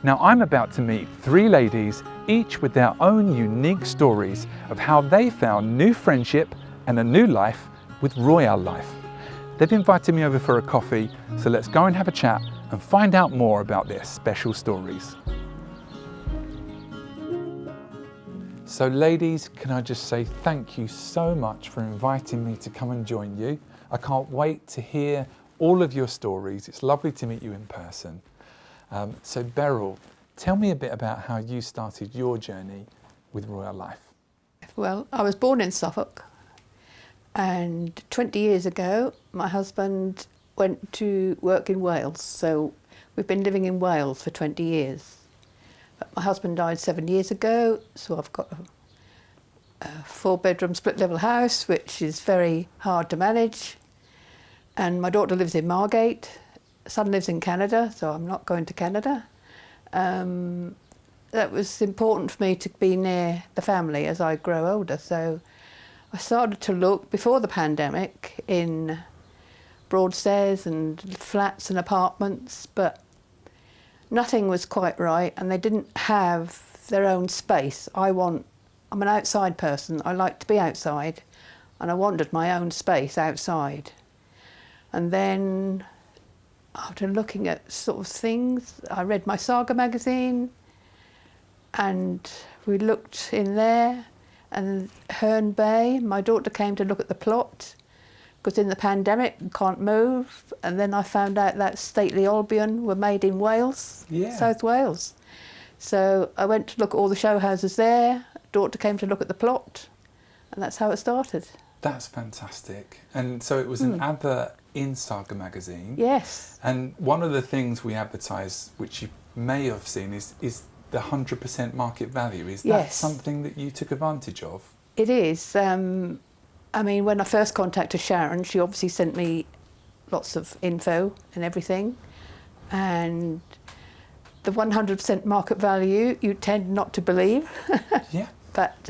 Now I'm about to meet three ladies, each with their own unique stories of how they found new friendship and a new life with RoyaleLife. They've invited me over for a coffee, so let's go and have a chat and find out more about their special stories. So ladies, can I just say thank you so much for inviting me to come and join you. I can't wait to hear all of your stories. It's lovely to meet you in person. So Beryl, tell me a bit about how you started your journey with RoyaleLife. Well, I was born in Suffolk, and 20 years ago my husband went to work in Wales, so we've been living in Wales for 20 years. But my husband died 7 years ago, so I've got a 4-bedroom split-level house, which is very hard to manage, and my daughter lives in Margate. Son lives in Canada, so I'm not going to Canada. That was important for me to be near the family as I grow older. So I started to look before the pandemic in Broadstairs and flats and apartments, but nothing was quite right, and they didn't have their own space. I'm an outside person. I like to be outside, and I wanted my own space outside. And then after looking at sort of things, I read my Saga magazine, and we looked in there, and Herne Bay, my daughter came to look at the plot, because in the pandemic you can't move, and then I found out that Stately Albion were made in Wales, South Wales. So I went to look at all the show houses there, daughter came to look at the plot, and that's how it started. That's fantastic. And so it was an advert in Saga magazine. Yes. And one of the things we advertise, which you may have seen, is the 100% market value. Is that something that you took advantage of? It is. I mean, when I first contacted Sharon, she obviously sent me lots of info and everything. And the 100% market value, you tend not to believe. Yeah. But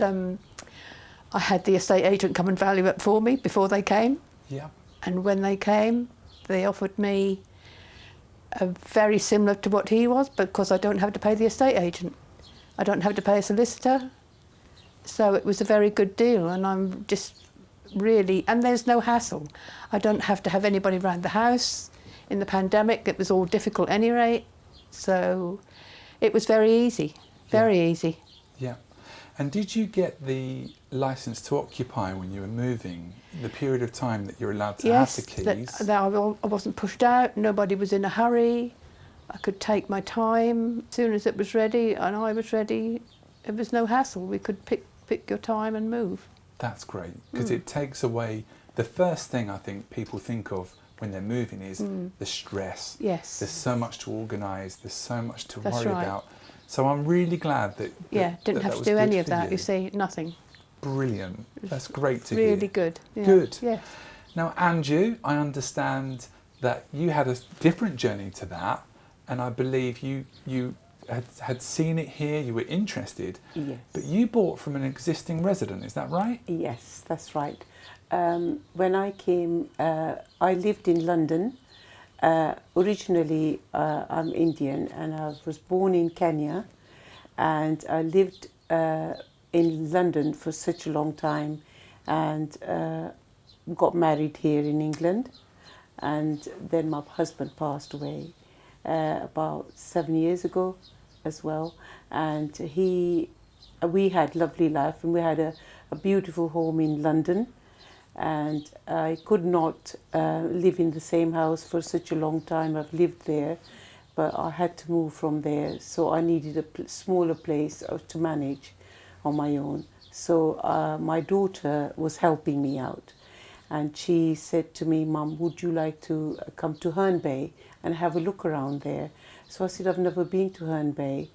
I had the estate agent come and value it for me before they came. Yeah. And when they came, they offered me very similar to what he was, because I don't have to pay the estate agent. I don't have to pay a solicitor. So it was a very good deal, and I'm just really, and there's no hassle. I don't have to have anybody around the house. In the pandemic, it was all difficult anyway. So it was very easy, very easy. Yeah. And did you get the licence to occupy when you were moving, the period of time that you're allowed to have the keys? Yes, I wasn't pushed out, nobody was in a hurry. I could take my time. As soon as it was ready and I was ready, it was no hassle. We could pick your time and move. That's great, because it takes away, the first thing I think people think of when they're moving is the stress. Yes. There's so much to organise, there's so much to worry about. So I'm really glad that didn't have to do any of that, you see, nothing. Brilliant. That's great to hear. Really good. Yeah. Good. Yeah. Now, Andrew, I understand that you had a different journey to that, and I believe you had seen it here, you were interested. Yes. But you bought from an existing resident, is that right? Yes, that's right. When I came, I lived in London. Originally, I'm Indian, and I was born in Kenya, and I lived in London for such a long time, and got married here in England, and then my husband passed away about 7 years ago as well, and we had lovely life, and we had a beautiful home in London. And I could not live in the same house for such a long time. I've lived there, but I had to move from there, so I needed a smaller place to manage on my own. So my daughter was helping me out, and she said to me, "Mum, would you like to come to Herne Bay and have a look around there?" So I said, "I've never been to Herne Bay."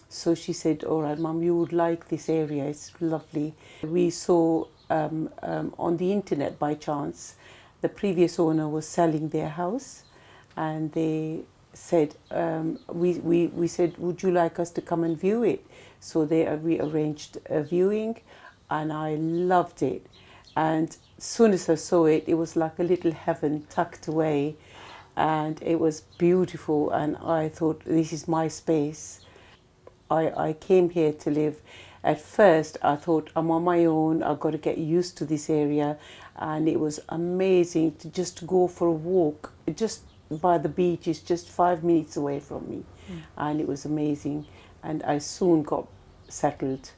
So she said, "All right, Mum, you would like this area, it's lovely." We saw on the internet by chance, the previous owner was selling their house, and they said, we said, "Would you like us to come and view it?" So we arranged a viewing, and I loved it. And as soon as I saw it, it was like a little heaven tucked away. and it was beautiful, and I thought, this is my space. I came here to live. At first I thought, I'm on my own, I've got to get used to this area, and it was amazing to just go for a walk just by the beach. It's just 5 minutes away from me. And it was amazing, and I soon got settled,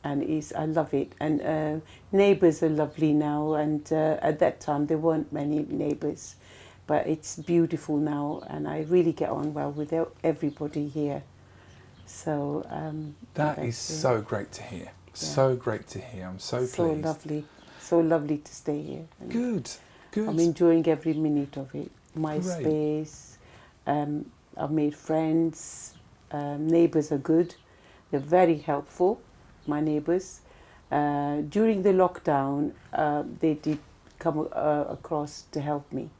and I love it. And neighbours are lovely now, and at that time there weren't many neighbours, but it's beautiful now, and I really get on well with everybody here. So that is so great to hear. So great to hear. I'm so pleased. So lovely to stay here. And good. I'm enjoying every minute of it. My space. I've made friends. Neighbours are good. They're very helpful. My neighbours. During the lockdown, they did come across to help me,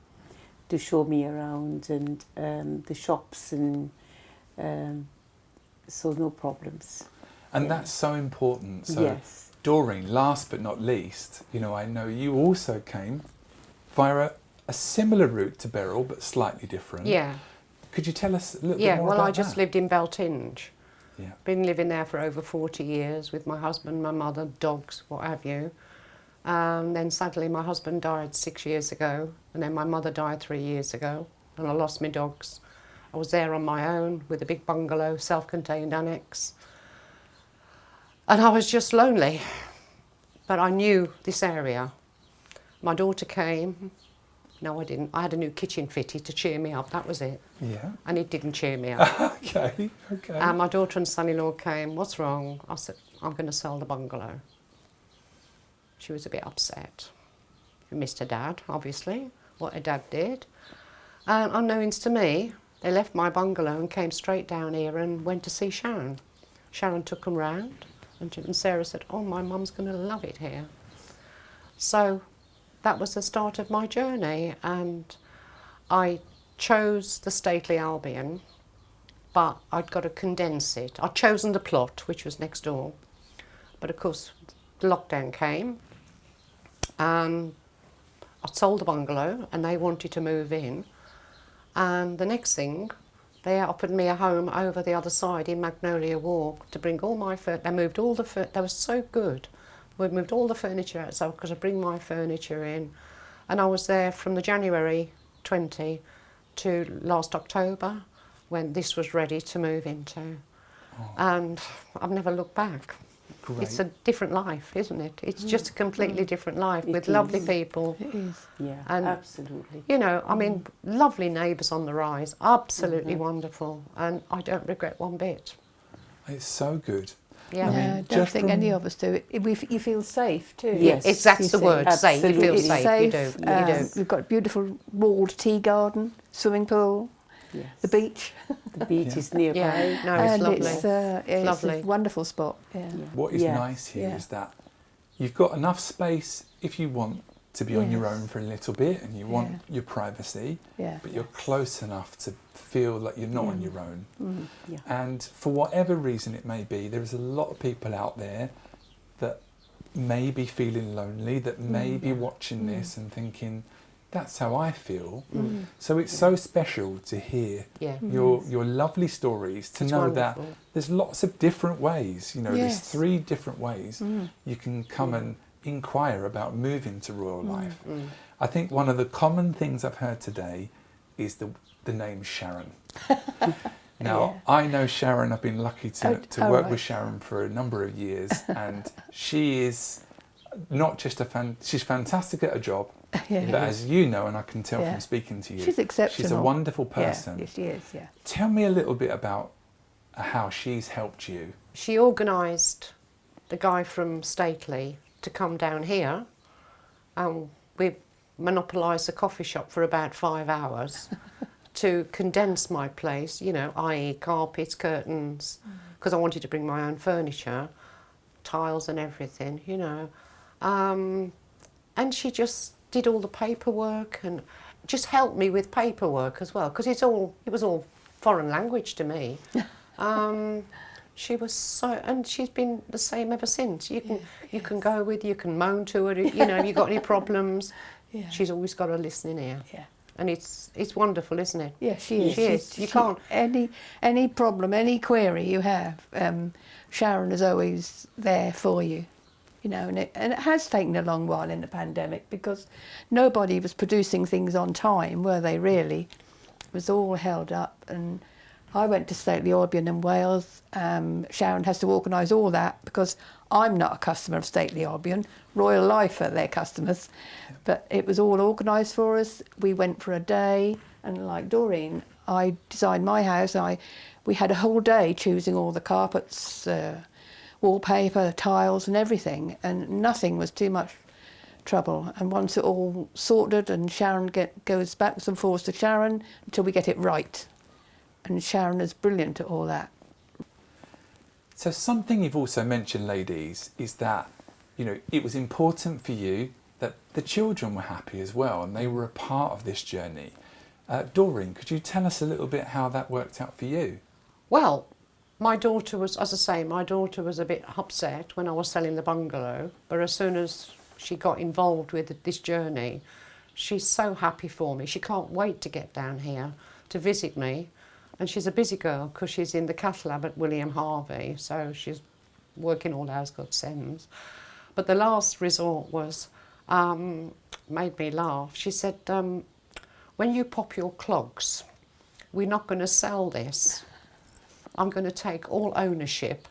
to show me around, and the shops, and so no problems. And that's so important. So, yes. Doreen, last but not least, you know, I know you also came via a similar route to Beryl, but slightly different. Yeah. Could you tell us a little bit more about that? Well, I just lived in Beltinge. Yeah. Been living there for over 40 years with my husband, my mother, dogs, what have you. Then sadly my husband died 6 years ago, and then my mother died 3 years ago, and I lost my dogs. I was there on my own with a big bungalow, self-contained annex. And I was just lonely, but I knew this area. My daughter came. No, I didn't. I had a new kitchen fitted to cheer me up, that was it. Yeah. And it didn't cheer me up. Okay. And my daughter and son-in-law came. What's wrong? I said, I'm going to sell the bungalow. She was a bit upset. She missed her dad, obviously, what her dad did. And unknowns to me, they left my bungalow and came straight down here and went to see Sharon. Sharon took them round, and Sarah said, oh, my mum's going to love it here. So that was the start of my journey, and I chose the stately Albion, but I'd got to condense it. I'd chosen the plot, which was next door, but of course the lockdown came, and I sold the bungalow and they wanted to move in, and the next thing, they offered me a home over the other side in Magnolia Walk to bring all my furniture. They moved all the furniture. They were so good. We moved all the furniture out, so I could bring my furniture in. And I was there from the January 20 to last October, when this was ready to move into. Oh. And I've never looked back. Great. It's a different life, isn't it? It's just a completely different life with lovely people. It is. Yeah, and, absolutely. You know, I mean, lovely neighbours on the rise, absolutely wonderful, and I don't regret one bit. It's so good. Yeah, I don't think any of us do. You feel safe too. Yes, that's the word, safe. You feel safe, you do. We've got a beautiful walled tea garden, swimming pool, the beach. The beach is nearby. Yeah, no, it's lovely. It's lovely. a wonderful spot. Yeah. What is nice here is that you've got enough space if you want to be on your own for a little bit, and you want your privacy, but you're close enough to feel like you're not on your own. Yeah. And for whatever reason it may be, there is a lot of people out there that may be feeling lonely, that may be watching this and thinking, that's how I feel. So it's so special to hear your lovely stories, to know that there's lots of different ways, you know, there's 3 different ways you can come and inquire about moving to RoyaleLife. I think one of the common things I've heard today is the name Sharon. Now, I know Sharon, I've been lucky to work with Sharon for a number of years, and she is not just she's fantastic at her job, but as you know, and I can tell from speaking to you, she's exceptional. She's a wonderful person. Yeah, she is, Tell me a little bit about how she's helped you. She organised the guy from Stately to come down here, and we monopolised the coffee shop for about 5 hours to condense my place, you know, i.e. carpets, curtains, because I wanted to bring my own furniture, tiles and everything, you know. And she just did all the paperwork and just helped me with paperwork as well, because it was all foreign language to me. She was and she's been the same ever since. You can go with, you can moan to her, you know, if you've got any problems. She's always got a listening ear. Yeah. And it's wonderful, isn't it? Yeah, she is. She is. You can't... Any problem, any query you have, Sharon is always there for you. You know, and it has taken a long while in the pandemic because nobody was producing things on time, were they really? It was all held up, and I went to Stately Albion in Wales. Sharon has to organise all that because I'm not a customer of Stately Albion. RoyaleLife are their customers. But it was all organised for us. We went for a day, and like Doreen, I designed my house. We had a whole day choosing all the carpets, wallpaper, tiles and everything, and nothing was too much trouble. And once it all sorted, and Sharon goes backwards and forwards to Sharon until we get it right. And Sharon is brilliant at all that. So something you've also mentioned, ladies, is that, you know, it was important for you that the children were happy as well, and they were a part of this journey. Doreen, could you tell us a little bit how that worked out for you? Well, my daughter was, as I say, my daughter was a bit upset when I was selling the bungalow, but as soon as she got involved with this journey, she's so happy for me. She can't wait to get down here to visit me. And she's a busy girl because she's in the cath lab at William Harvey, so she's working all hours God sends. But the last resort was, made me laugh. She said, when you pop your clogs, we're not going to sell this. I'm going to take all ownership,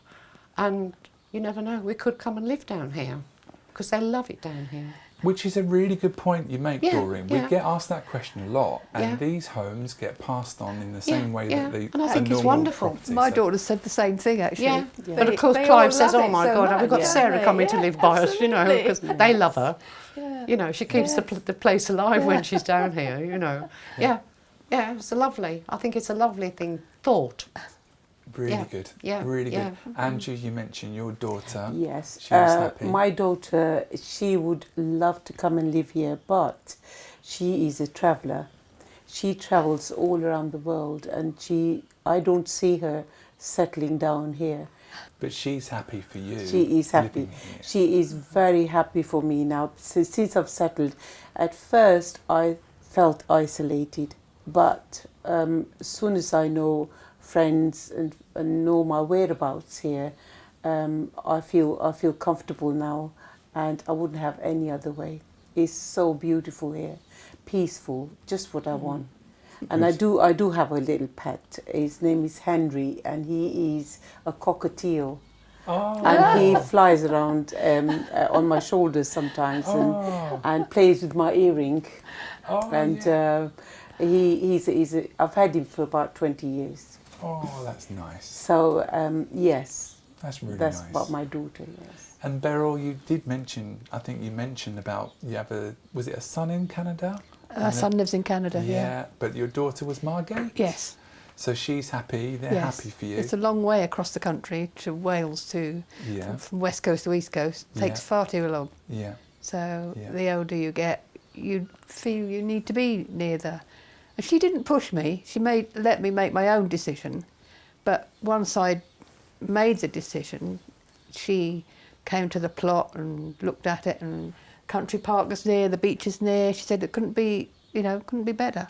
and you never know, we could come and live down here because they love it down here. Which is a really good point you make, Doreen. We get asked that question a lot, and these homes get passed on in the same way that the and I think it's normal wonderful. property. My daughter said the same thing, actually. Yeah, but of course Clive says, "Oh my God, we've got Sarah coming to live by us," you know, because they love her. Yeah. You know, she keeps the place alive when she's down here. You know, it's a lovely. I think it's a lovely thing. Thought. Really good. Yeah. Really good. Yeah. Andrew, you mentioned your daughter. Yes. She was happy. My daughter, she would love to come and live here, but she is a traveller. She travels all around the world, and I don't see her settling down here. But she's happy for you. She is happy. She is very happy for me now. Since I've settled, at first I felt isolated, but as soon as I know friends and know my whereabouts here, I feel comfortable now, and I wouldn't have any other way. It's so beautiful here, peaceful, just what I want. And I do have a little pet. His name is Henry, and he is a cockatiel. Oh. And he flies around on my shoulders sometimes and plays with my earring. Oh, and I've had him for about 20 years. Oh, that's nice. So, yes. That's really nice. That's about my daughter, yes. And Beryl, you did mention, I think you mentioned about, you have was it a son in Canada? Our son lives in Canada, Yeah, but your daughter was Margate? Yes. So she's happy, they're happy for you. It's a long way across the country to Wales too. From West Coast to East Coast. It takes far too long. Yeah. So the older you get, you feel you need to be near the... And she didn't push me. She let me make my own decision. But once I made the decision, she came to the plot and looked at it, and country park is near, the beach is near. She said it couldn't be better.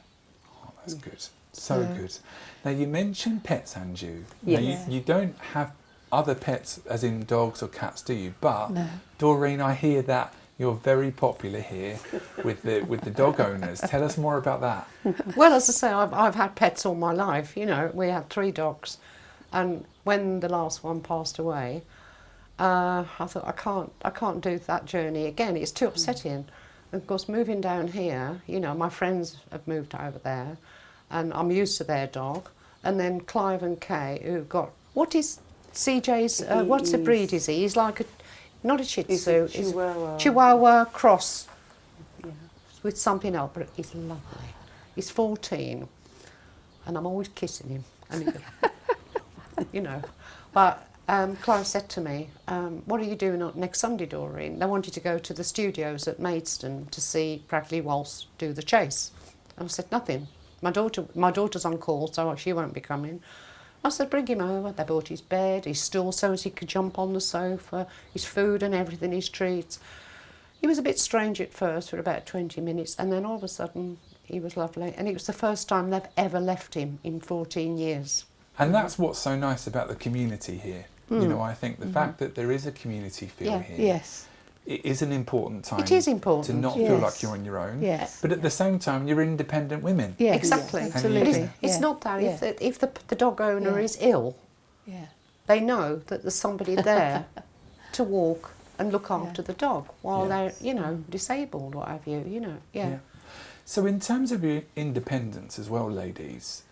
Oh, that's good. So good. Now, you mentioned pets, Andrew. Yes. Now, you don't have other pets, as in dogs or cats, do you? But, No. Doreen, I hear that you're very popular here with the dog owners. Tell us more about that. Well, as I say, I've had pets all my life. You know, we had 3 dogs, and when the last one passed away, I thought I can't do that journey again. It's too upsetting. And of course, moving down here, you know, my friends have moved over there, and I'm used to their dog. And then Clive and Kay, who've got, what is CJ's? What's the breed is he? He's like not a Shih Tzu, it's a Chihuahua cross with something else, but he's lovely. He's 14, and I'm always kissing him. And you know, but Clive said to me, "What are you doing next Sunday, Doreen?" They wanted to go to the studios at Maidstone to see Bradley Walsh do The Chase, and I said nothing. My daughter's on call, so she won't be coming. I said, bring him over. They bought his bed, his stool so as he could jump on the sofa, his food and everything, his treats. He was a bit strange at first for about 20 minutes, and then all of a sudden he was lovely. And it was the first time they've ever left him in 14 years. And that's what's so nice about the community here. You know, I think the fact that there is a community feel Yeah. here, Yes. it is an important time It is important. to not feel Yes. like you're on your own. Yes. But at the same time, you're independent women. Yes. Exactly. And Absolutely. you- It's Yeah. not that. Yeah. If the dog owner Yeah. is ill, Yeah. they know that there's somebody there to walk and look after the dog while Yeah. they're, you know, disabled, what have you, you know. Yeah. So in terms of your independence as well, ladies,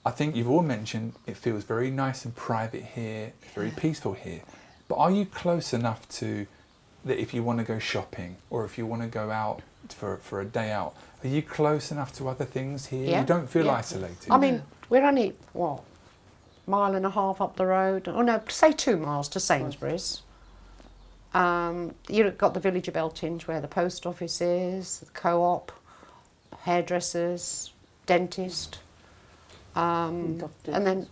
I think you've all mentioned it feels very nice and private here, it's very peaceful here. But are you close enough to that if you want to go shopping or if you want to go out for a day out, are you close enough to other things here? Yeah. You don't feel Yeah. isolated? I mean, we're only, what, mile and a half up the road? Oh no, say 2 miles to Sainsbury's. You've got the village of Beltinge where the post office is, the co-op, hairdressers, dentist. Doctors. And then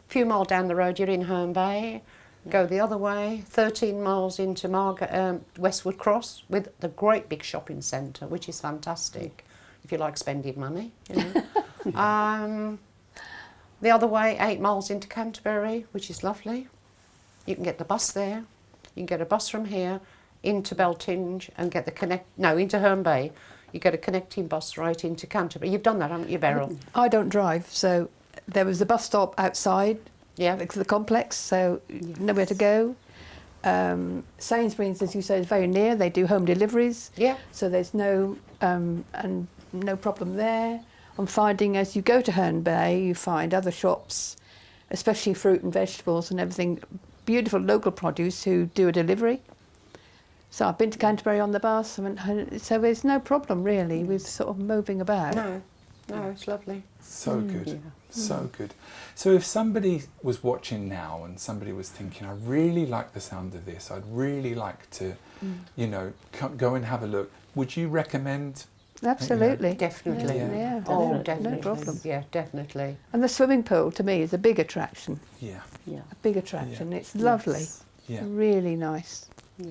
a few miles down the road, you're in Herne Bay. Go the other way, 13 miles into Westwood Cross with the great big shopping centre, which is fantastic if you like spending money. You know. The other way, 8 miles into Canterbury, which is lovely. You can get the bus there. You can get a bus from here into Beltinge and get into Herne Bay. You get a connecting bus right into Canterbury. You've done that, haven't you, Beryl? I don't drive, so there was a bus stop outside Yeah. the complex, so nowhere to go. Sainsbury's, as you say, is very near. They do home deliveries, Yeah. so there's no problem there. I'm finding as you go to Herne Bay, you find other shops, especially fruit and vegetables and everything, beautiful local produce who do a delivery. So I've been to Canterbury on the bus, so there's no problem really with sort of moving about. No, it's lovely. So good, so good. So if somebody was watching now and somebody was thinking, I really like the sound of this, I'd really like to, you know, go and have a look, would you recommend? Absolutely. Definitely. Yeah, Oh, no definitely. problem. Yeah, definitely. And the swimming pool to me is a big attraction. Yeah, Yeah. A big attraction. It's lovely. yeah. Really nice.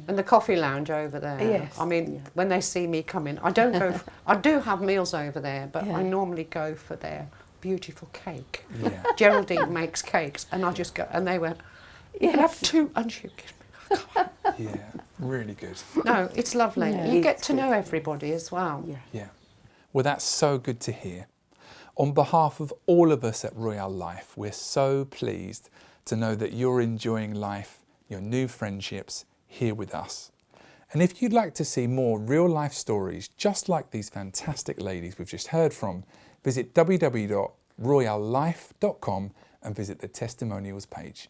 And the coffee lounge over there. Yes. I mean, when they see me coming, I don't go. I do have meals over there, but Yeah. I normally go for their beautiful cake. Yeah. Geraldine makes cakes, and I just go. And they went, "You can have 2," and she gives me. Yeah, really good. No, it's lovely. Yeah. You get to know everybody as well. Yeah. Yeah. Well, that's so good to hear. On behalf of all of us at RoyaleLife, we're so pleased to know that you're enjoying life, your new friendships here with us. And if you'd like to see more real life stories just like these fantastic ladies we've just heard from, visit www.royalelife.com and visit the testimonials page.